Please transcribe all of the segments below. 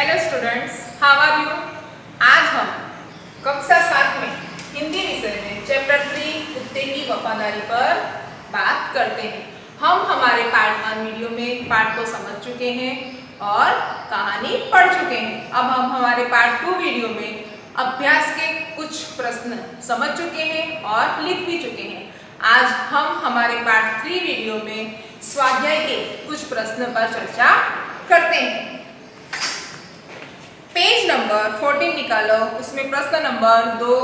Hello students, how are you. आज हम कक्षा 7 में हिंदी विषय में चैप्टर 3 कुत्ते की वफादारी पर बात करते हैं। हम हमारे पार्ट 1 वीडियो में पाठ को समझ चुके हैं और कहानी पढ़ चुके हैं। अब हम हमारे पार्ट 2 वीडियो में अभ्यास के कुछ प्रश्न समझ चुके हैं और लिख भी चुके हैं। आज हम हमारे पार्ट 3 वीडियो में स्वाध्याय के कुछ प्रश्न पर चर्चा करते हैं। पेज नंबर 14 निकालो, उसमें प्रश्न नंबर 2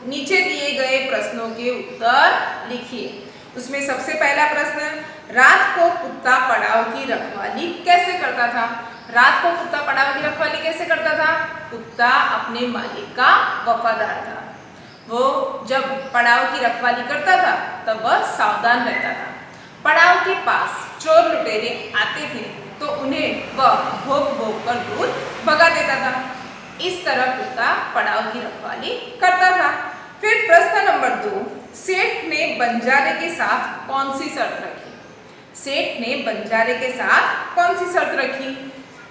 नीचे दिए गए प्रश्नों के उत्तर लिखिए। उसमें सबसे पहला प्रश्न, रात को कुत्ता पड़ाव की रखवाली कैसे करता था। रात को कुत्ता पड़ाव की रखवाली कैसे करता था। कुत्ता अपने मालिक का वफादार था। वो जब पड़ाव की रखवाली करता था तब वह सावधान रहता था। पड़ाव के पास चोर लुटेरे आते थे तो उन्हें वह भोंक भोंक कर दूर भगा देता था। इस तरह कुत्ता पड़ाव की रखवाली करता था। फिर प्रश्न नंबर 2, सेठ ने बंजारे के साथ कौन सी शर्त रखी। सेठ ने बंजारे के साथ कौन सी शर्त रखी।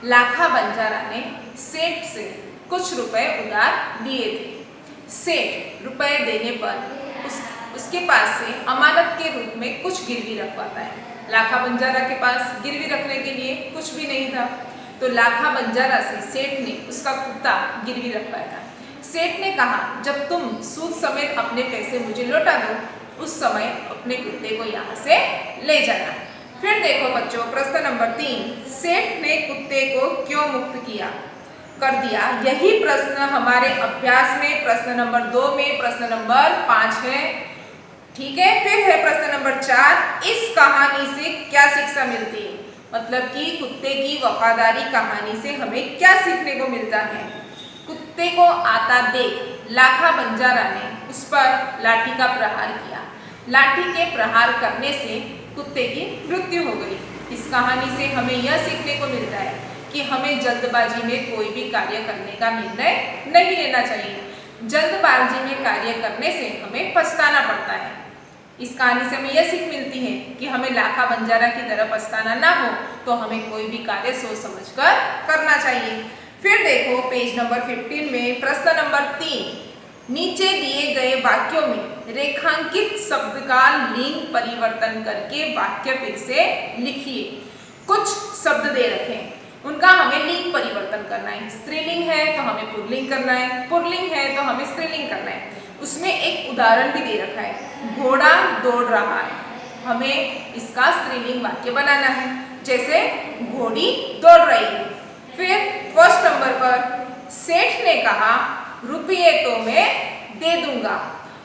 लाखा बंजारा ने सेठ से कुछ रुपए उधार लिए थे। सेठ रुपए देने पर उसके पास से अमानत के रूप में कुछ गिरवी रखवाता है। लाखा बंजारा के पास गिरवी रखने के लिए कुछ भी नहीं था, तो लाखा बंजारा से सेठ ने उसका कुत्ता गिरवी रखवाया था। सेठ ने कहा, जब तुम सूद समेत अपने पैसे मुझे लौटा दो, उस समय अपने कुत्ते को यहाँ से ले जाना। फिर देखो बच्चों, प्रश्न नंबर 3, सेठ ने कुत्ते को क्यों मुक्त कर दिया। यही प्रश्न हमारे अभ्यास में प्रश्न नंबर 2 में प्रश्न नंबर 5 है। ठीक है। फिर है प्रश्न नंबर 4, इस कहानी से क्या शिक्षा मिलती है। मतलब कि कुत्ते की वफादारी कहानी से हमें क्या सीखने को मिलता है। कुत्ते को आता देख लाखा बंजारा ने उस पर लाठी का प्रहार किया। लाठी के प्रहार करने से कुत्ते की मृत्यु हो गई। इस कहानी से हमें यह सीखने को मिलता है कि हमें जल्दबाजी में कोई भी कार्य करने का निर्णय नहीं लेना चाहिए। जल्दबाजी में कार्य करने से हमें पछताना पड़ता है। इस कहानी से हमें यह सीख मिलती है कि हमें लाखा बंजारा की तरह पछताना ना हो, तो हमें कोई भी कार्य सोच समझकर करना चाहिए। फिर देखो पेज नंबर 15 में प्रश्न नंबर 3, नीचे दिए गए वाक्यों में रेखांकित शब्द का लिंग परिवर्तन करके वाक्य फिर से लिखिए। कुछ शब्द दे रखे हैं, उनका हमें लिंग परिवर्तन करना है। स्त्रीलिंग है तो हमें पुल्लिंग करना है, पुल्लिंग है तो हमें स्त्रीलिंग करना है। उसमें एक उदाहरण भी दे रखा है, घोड़ा दौड़ रहा है। हमें इसका स्त्रीलिंग वाक्य बनाना है, जैसे घोड़ी दौड़ रही है। फिर फर्स्ट नंबर पर सेठ ने कहा, रुपये तो मैं दे दूंगा।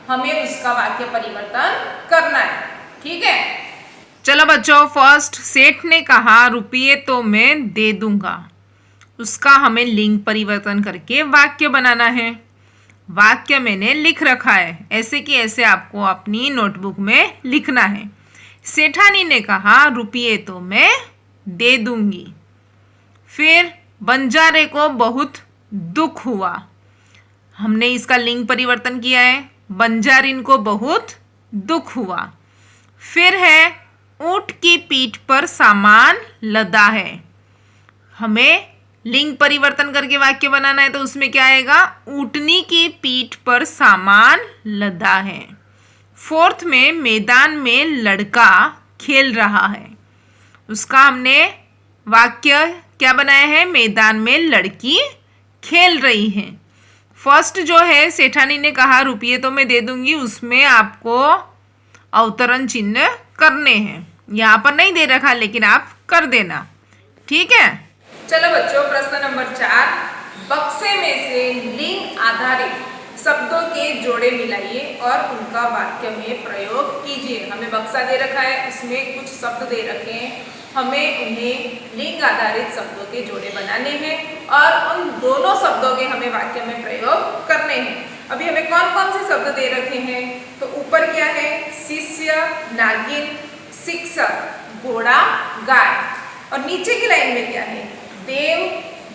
हमें उसका वाक्य परिवर्तन करना है। ठीक है। चलो बच्चों, फर्स्ट सेठ ने कहा रुपये तो मैं दे दूंगा, उसका हमें लिंग परिवर्तन करके वाक्य बनाना है। वाक्य मैंने लिख रखा है, ऐसे कि ऐसे आपको अपनी नोटबुक में लिखना है। सेठानी ने कहा रुपये तो मैं दे दूंगी। फिर बंजारे को बहुत दुख हुआ। हमने इसका लिंग परिवर्तन किया है, बंजारिन को बहुत दुख हुआ। फिर है ऊंट की पीठ पर सामान लदा है। हमें लिंग परिवर्तन करके वाक्य बनाना है, तो उसमें क्या आएगा, ऊंटनी की पीठ पर सामान लदा है। फोर्थ में मैदान में लड़का खेल रहा है। उसका हमने वाक्य क्या बनाया है, मैदान में लड़की खेल रही है। फर्स्ट जो है सेठानी ने कहा रुपये तो मैं दे दूंगी, उसमें आपको अवतरण चिन्ह करने हैं। यहाँ पर नहीं दे रखा, लेकिन आप कर देना। ठीक है। चलो बच्चों, प्रश्न नंबर 4, बक्से में से लिंग आधारित शब्दों के जोड़े मिलाइए और उनका वाक्य में प्रयोग कीजिए। हमें बक्सा दे रखा है, उसमें कुछ शब्द दे रखे हैं, हमें उन्हें लिंग आधारित शब्दों के जोड़े बनाने हैं और उन दोनों शब्दों के हमें वाक्य में प्रयोग करने हैं। अभी हमें कौन कौन से शब्द दे रखे हैं, तो ऊपर क्या है, शिष्य, नागिन, शिक्षक, घोड़ा, गाय, और नीचे की लाइन में क्या है, देव,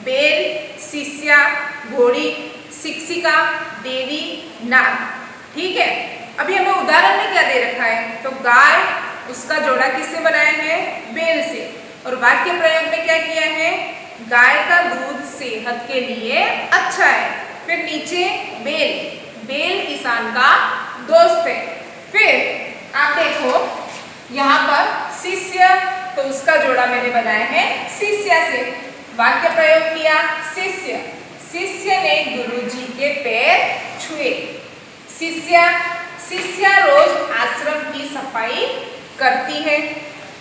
बेल, शिष्या, घोड़ी, शिक्षिका, देवी, नाग। ठीक है। अभी हमें उदाहरण में क्या दे रखा है, तो गाय, उसका जोड़ा किससे बनाया है, बेल से, और वाक्य प्रयोग में क्या किया है, गाय का दूध सेहत के लिए अच्छा है। फिर नीचे बेल, बेल किसान का दोस्त है। फिर आप देखो यहाँ पर शिष्य, तो उसका जोड़ा मैंने बनाया है शिष्या से। वाक्य प्रयोग किया शिष्य, शिष्य ने गुरुजी के पैर छुए। शिष्या, शिष्या रोज आश्रम की सफाई करती है।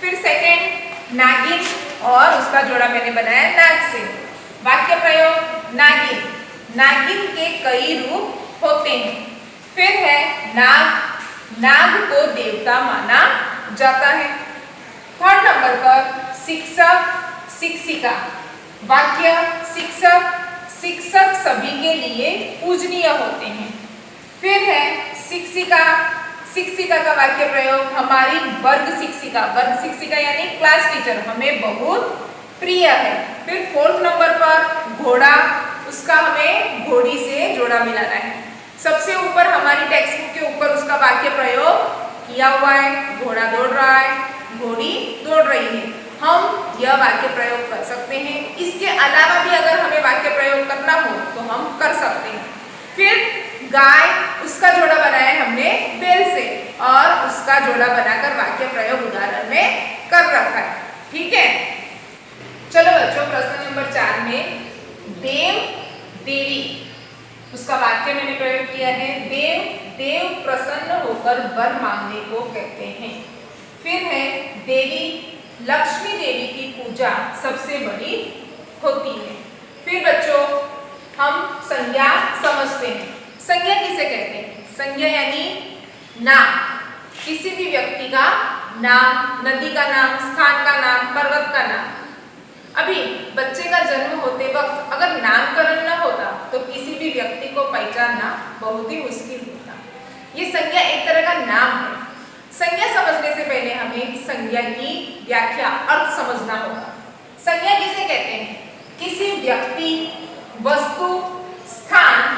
फिर सेकंड नागिन, और उसका जोड़ा मैंने बनाया नाग से। वाक्य प्रयोग नागिन, नागिन के कई रूप होते हैं। फिर है नाग, नाग को देवता माना जाता है। थर्ड नंबर पर शिक्षक शिक्षिका। वाक्य शिक्षक, शिक्षक सभी के लिए पूजनीय होते हैं। फिर है शिक्षिका, शिक्षिका का वाक्य प्रयोग हमारी वर्ग शिक्षिका, वर्ग शिक्षिका यानी क्लास टीचर हमें बहुत प्रिय है। फिर फोर्थ नंबर पर घोड़ा, उसका हमें घोड़ी से जोड़ा मिलाना है। सबसे ऊपर हमारी टेक्स्ट बुक के ऊपर उसका वाक्य प्रयोग किया हुआ है, घोड़ा दौड़ रहा है, घोड़ी दौड़ रही है। हम यह वाक्य प्रयोग कर सकते हैं। इसके अलावा भी अगर हमें वाक्य प्रयोग करना हो तो हम कर सकते हैं। फिर गाय, उसका जोड़ा बनाया है हमने बैल से, और उसका जोड़ा बनाकर वाक्य प्रयोग उदाहरण में कर रखा है। ठीक है, चलो बच्चों प्रश्न नंबर 4 में देव देवी, उसका वाक्य मैंने प्रयोग किया है। देव, देव प्रसन्न होकर वर मांगने को कहते हैं। फिर है देवी, लक्ष्मी देवी की पूजा सबसे बड़ी होती है। फिर बच्चों हम संज्ञा समझते हैं। संज्ञा किसे कहते हैं? संज्ञा यानी नाम, किसी भी व्यक्ति का नाम, नदी का नाम, स्थान का नाम, पर्वत का नाम। अभी बच्चे का जन्म होते वक्त अगर नामकरण न होता तो किसी भी व्यक्ति को पहचानना बहुत ही मुश्किल होता। ये संज्ञा एक तरह का नाम है। संज्ञा समझने से पहले हमें संज्ञा की व्याख्या, अर्थ समझना होगा। संज्ञा किसे कहते हैं? किसी व्यक्ति, वस्तु, स्थान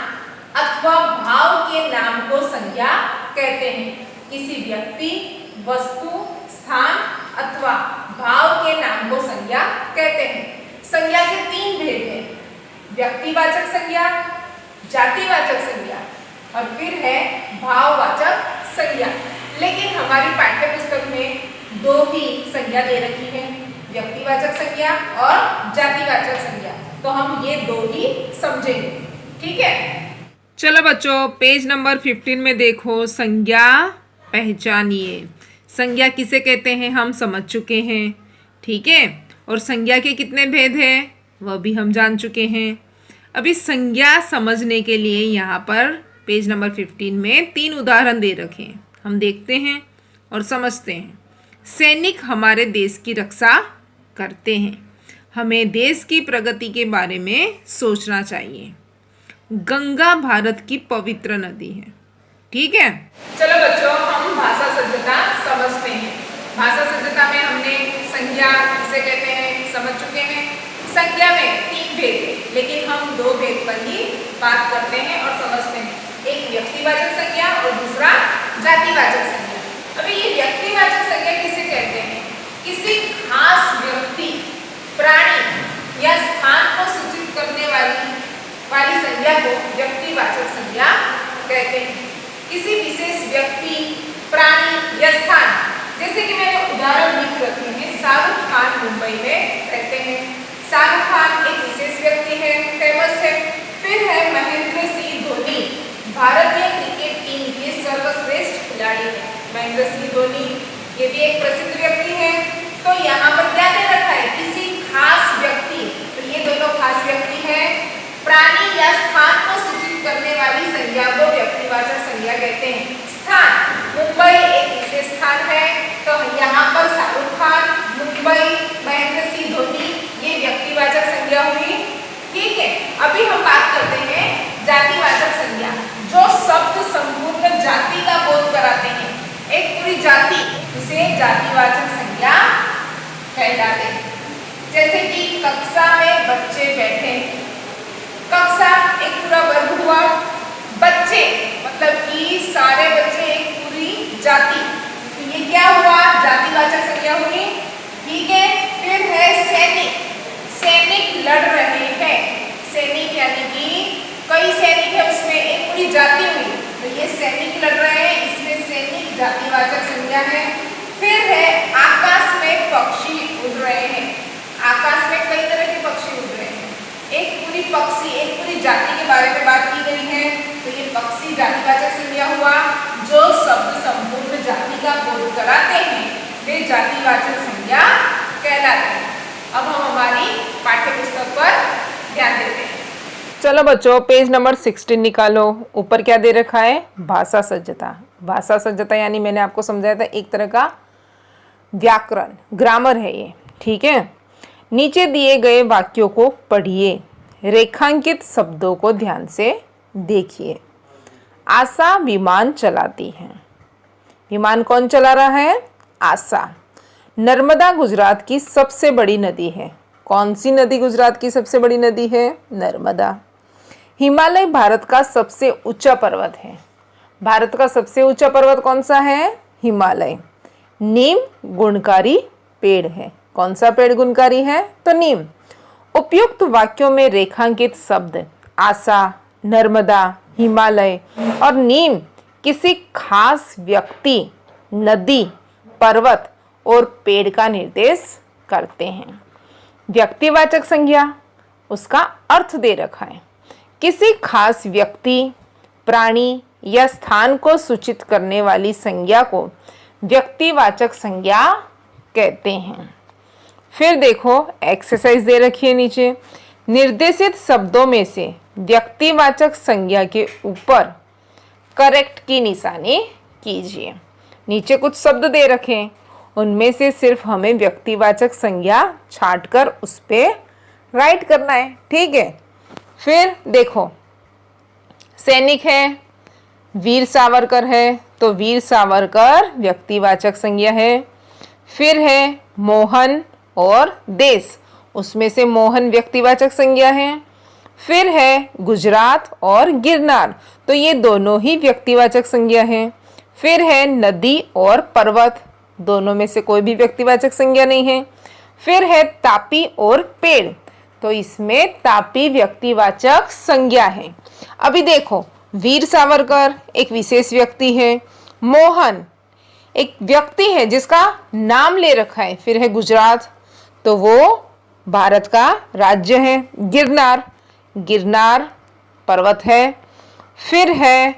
अथवा भाव के नाम को संज्ञा कहते हैं। किसी व्यक्ति, वस्तु, स्थान अथवा भाव के नाम को संज्ञा कहते हैं। संज्ञा के 3 भेद हैं, व्यक्तिवाचक संज्ञा, जातिवाचक संज्ञा और फिर है भाववाचक संज्ञा। लेकिन हमारी पाठ्य पुस्तक में 2 ही संज्ञा दे रखी है, व्यक्तिवाचक संज्ञा और जातिवाचक संज्ञा। तो हम ये 2 ही समझेंगे। ठीक है, चलो बच्चों पेज नंबर 15 में देखो, संज्ञा पहचानिए। संज्ञा किसे कहते हैं हम समझ चुके हैं। ठीक है, और संज्ञा के कितने भेद हैं वह भी हम जान चुके हैं। अभी संज्ञा समझने के लिए यहाँ पर पेज नंबर 15 में 3 उदाहरण दे रखे हैं, हम देखते हैं और समझते हैं। सैनिक हमारे देश की रक्षा करते हैं, हमें देश की प्रगति के बारे में सोचना चाहिए। गंगा भारत की पवित्र नदी है। ठीक है, चलो बच्चों हम भाषा सज्जता समझते हैं। भाषा सज्जता में हमने संज्ञा किसे कहते हैं समझ चुके हैं। संज्ञा में 3 भेद है, लेकिन हम 2 भेद पर ही बात करते हैं और समझते हैं। एक व्यक्तिवाचक संज्ञा और दूसरा जातिवाचक संज्ञा। अभी ये व्यक्तिवाचक संज्ञा किसे कहते हैं? किसी खास व्यक्ति, प्राणी या स्थान को सूचित करने वाली संज्ञा को व्यक्तिवाचक संज्ञा कहते हैं। किसी विशेष व्यक्ति, प्राणी या स्थान, जैसे कि मैंने उदाहरण लिख रखे हैं। शाहरुख खान मुंबई में रहते हैं। शाहरुख खान एक विशेष व्यक्ति है, फेमस है। फिर है महेंद्र सिंह धोनी, भारतीय क्रिकेट टीम के सर्वश्रेष्ठ खिलाड़ी हैं। महेंद्र सिंह धोनी ये भी एक प्रसिद्ध व्यक्ति है। तो यहाँ पर क्या दे रखा है? किसी खास व्यक्ति, तो ये दोनों खास व्यक्ति हैं। प्राणी या स्थान को सूचित करने वाली संज्ञा को व्यक्तिवाचक संज्ञा कहते हैं। स्थान, मुंबई एक विशेष स्थान है, तो यहाँ पर शाहरुख खान, मुंबई, महेंद्र सिंह धोनी ये व्यक्तिवाचक संज्ञा हुई। ठीक है, अभी हम बात करते हैं जातिवाचक संज्ञा, जो शब्द संपूर्ण जाति का बोध कराते हैं। एक पूरी जाति, उसे जातिवाचक संज्ञा कहलाते हैं। जैसे कि कक्षा में बच्चे बैठे, कक्षा एक पूरा वर्ग हुआ, बच्चे मतलब कि सारे बच्चे एक पूरी जाति, तो ये क्या हुआ? जातिवाचक संज्ञा हुई। ठीक है, फिर है सैनिक, सैनिक लड़ जातिवाचक संज्ञा है। फिर है आकाश में पक्षी उड़ रहे हैं। आकाश में कई तरह के पक्षी उड़ रहे हैं। एक पूरी जाति के बारे में बात की गई है, तो ये पक्षी जातिवाचक संज्ञा हुआ। जो शब्द संपूर्ण जाति का बोध कराते हैं वे जातिवाचक संज्ञा कहलाते हैं। अब हम हमारी पाठ्य पुस्तक पर ध्यान देते हैं। चलो बच्चों, पेज नंबर 16 निकालो। ऊपर क्या दे रखा है? भाषा सज्जता। भाषा सज्जता यानी मैंने आपको समझाया था एक तरह का व्याकरण, ग्रामर है ये, ठीक है। नीचे दिए गए वाक्यों को पढ़िए, रेखांकित शब्दों को ध्यान से देखिए। आशा विमान चलाती है। विमान कौन चला रहा है? आशा। नर्मदा गुजरात की सबसे बड़ी नदी है। कौन सी नदी गुजरात की सबसे बड़ी नदी है? नर्मदा। हिमालय भारत का सबसे ऊंचा पर्वत है। भारत का सबसे ऊंचा पर्वत कौन सा है? हिमालय। नीम गुणकारी पेड़ है। कौन सा पेड़ गुणकारी है? तो नीम। उपयुक्त वाक्यों में रेखांकित शब्द आशा, नर्मदा, हिमालय और नीम किसी खास व्यक्ति, नदी, पर्वत और पेड़ का निर्देश करते हैं। व्यक्तिवाचक संज्ञा, उसका अर्थ दे रखा है। किसी खास व्यक्ति, प्राणी या स्थान को सूचित करने वाली संज्ञा को व्यक्तिवाचक संज्ञा कहते हैं। फिर देखो एक्सरसाइज दे रखी है नीचे। निर्देशित शब्दों में से व्यक्तिवाचक संज्ञा के ऊपर करेक्ट की निशानी कीजिए। नीचे कुछ शब्द दे रखे हैं, उनमें से सिर्फ हमें व्यक्तिवाचक संज्ञा छांटकर उस पे राइट करना है, ठीक है। फिर देखो, सैनिक है, वीर सावरकर है, तो वीर सावरकर व्यक्तिवाचक संज्ञा है। फिर है मोहन और देश, उसमें से मोहन व्यक्तिवाचक संज्ञा है। फिर है गुजरात और गिरनार, तो ये दोनों ही व्यक्तिवाचक संज्ञा है। फिर है नदी और पर्वत, दोनों में से कोई भी व्यक्तिवाचक संज्ञा नहीं है। फिर है तापी और पेड़, तो इसमें तापी व्यक्तिवाचक संज्ञा है। अभी देखो, वीर सावरकर एक विशेष व्यक्ति है, मोहन एक व्यक्ति है जिसका नाम ले रखा है। फिर है गुजरात, तो वो भारत का राज्य है। गिरनार, गिरनार पर्वत है। फिर है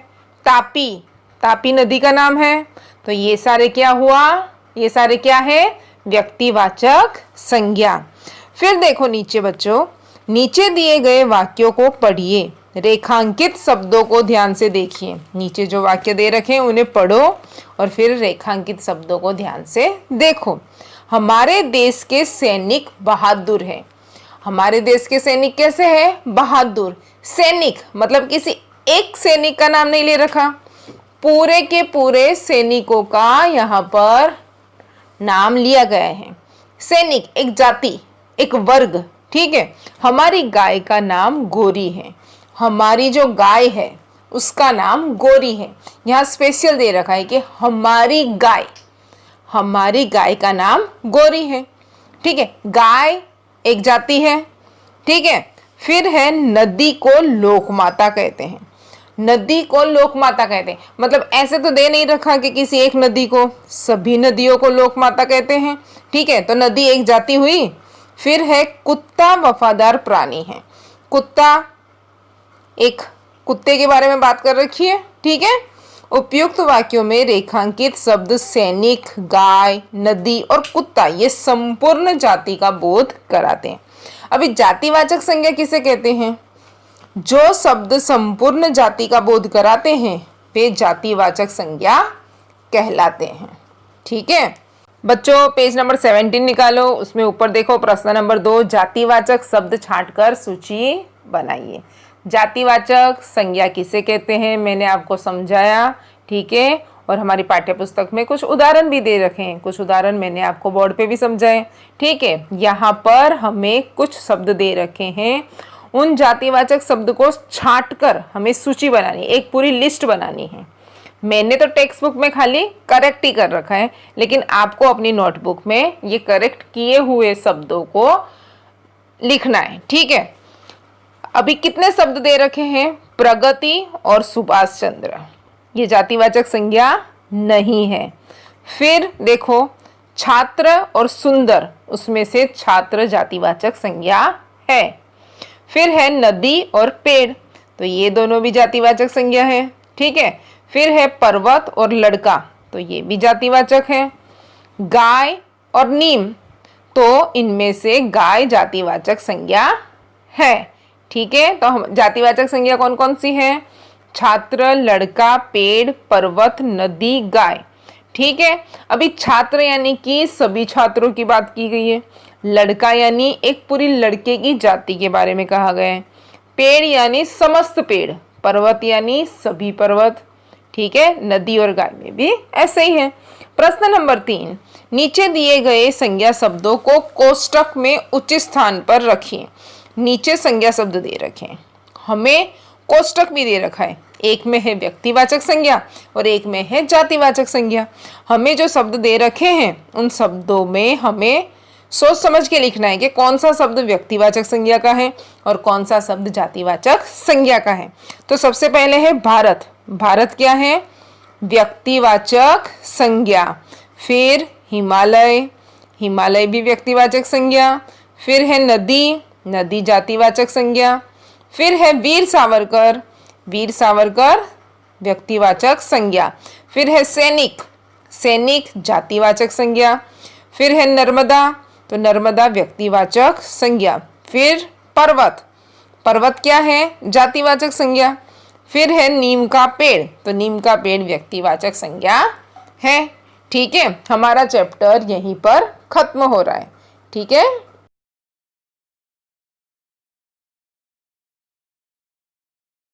तापी, तापी नदी का नाम है। तो ये सारे क्या हुआ? ये सारे क्या है? व्यक्तिवाचक संज्ञा। फिर देखो नीचे बच्चों, नीचे दिए गए वाक्यों को पढ़िए, रेखांकित शब्दों को ध्यान से देखिए। नीचे जो वाक्य दे रखे हैं उन्हें पढ़ो और फिर रेखांकित शब्दों को ध्यान से देखो। हमारे देश के सैनिक बहादुर हैं। हमारे देश के सैनिक कैसे हैं? बहादुर। सैनिक मतलब किसी एक सैनिक का नाम नहीं ले रखा, पूरे के पूरे सैनिकों का यहाँ पर नाम लिया गया है। सैनिक एक जाति, एक वर्ग, ठीक है। हमारी गाय का नाम गोरी है। हमारी जो गाय है उसका नाम गोरी है। यहाँ स्पेशल दे रखा है कि हमारी गाय का नाम गोरी है, ठीक है। गाय एक जाति है, ठीक है। फिर है नदी को लोकमाता कहते हैं। नदी को लोकमाता कहते हैं मतलब ऐसे तो दे नहीं रखा कि किसी एक नदी को, सभी नदियों को लोकमाता कहते हैं, ठीक है। तो नदी एक जाति हुई। फिर है कुत्ता वफादार प्राणी है। कुत्ता, एक कुत्ते के बारे में बात कर रखी है, ठीक है। उपयुक्त वाक्यों में रेखांकित शब्द सैनिक, गाय, नदी और कुत्ता ये संपूर्ण जाति का बोध कराते हैं। अभी जातिवाचक संज्ञा किसे कहते हैं? जो शब्द संपूर्ण जाति का बोध कराते हैं वे जातिवाचक संज्ञा कहलाते हैं, ठीक है। बच्चों पेज नंबर 17 निकालो। उसमें ऊपर देखो प्रश्न नंबर 2, जातिवाचक शब्द छांटकर सूची बनाइए। जातिवाचक संज्ञा किसे कहते हैं मैंने आपको समझाया, ठीक है। और हमारी पाठ्य पुस्तक में कुछ उदाहरण भी दे रखे हैं, कुछ उदाहरण मैंने आपको बोर्ड पे भी समझाए, ठीक है। यहाँ पर हमें कुछ शब्द दे रखे हैं, उन जातिवाचक शब्द को छांटकर हमें सूची बनानी, एक पूरी लिस्ट बनानी है। मैंने तो टेक्स्ट बुक में खाली करेक्ट ही कर रखा है, लेकिन आपको अपनी नोटबुक में ये करेक्ट किए हुए शब्दों को लिखना है, ठीक है। अभी कितने शब्द दे रखे हैं? प्रगति और सुभाष चंद्र, ये जातिवाचक संज्ञा नहीं है। फिर देखो छात्र और सुंदर, उसमें से छात्र जातिवाचक संज्ञा है। फिर है नदी और पेड़, तो ये दोनों भी जातिवाचक संज्ञा है। ठीक है। फिर है पर्वत और लड़का, तो ये भी जातिवाचक है। गाय और नीम, तो इनमें से गाय जातिवाचक संज्ञा है। ठीक है। तो हम जातिवाचक संज्ञा कौन कौन सी है? छात्र, लड़का, पेड़, पर्वत, नदी, गाय। ठीक है। अभी छात्र यानी कि सभी छात्रों की बात की गई है। लड़का यानी एक पूरी लड़के की जाति के बारे में कहा गया है। पेड़ यानी समस्त पेड़, पर्वत यानी सभी पर्वत। ठीक है। नदी और गाय में भी ऐसे ही है। प्रश्न नंबर 3, नीचे दिए गए संज्ञा शब्दों को कोष्टक में उचित स्थान पर रखिए। नीचे संज्ञा शब्द दे रखे हैं, हमें कोष्टक भी दे रखा है। एक में है व्यक्तिवाचक संज्ञा और एक में है जातिवाचक संज्ञा। हमें जो शब्द दे रखे हैं उन शब्दों में हमें सोच समझ के लिखना है कि कौन सा शब्द व्यक्तिवाचक संज्ञा का है और कौन सा शब्द जातिवाचक संज्ञा का है। तो सबसे पहले है भारत। भारत क्या है? व्यक्तिवाचक संज्ञा। फिर हिमालय, हिमालय भी व्यक्तिवाचक संज्ञा। फिर है नदी, नदी जातिवाचक संज्ञा। फिर है वीर सावरकर, वीर सावरकर व्यक्तिवाचक संज्ञा। फिर है सैनिक, सैनिक जातिवाचक संज्ञा। फिर है नर्मदा, तो नर्मदा व्यक्तिवाचक संज्ञा। फिर पर्वत, पर्वत क्या है? जातिवाचक संज्ञा। फिर है नीम का पेड़, तो नीम का पेड़ व्यक्तिवाचक संज्ञा है। ठीक है। हमारा चैप्टर यहीं पर खत्म हो रहा है। ठीक है।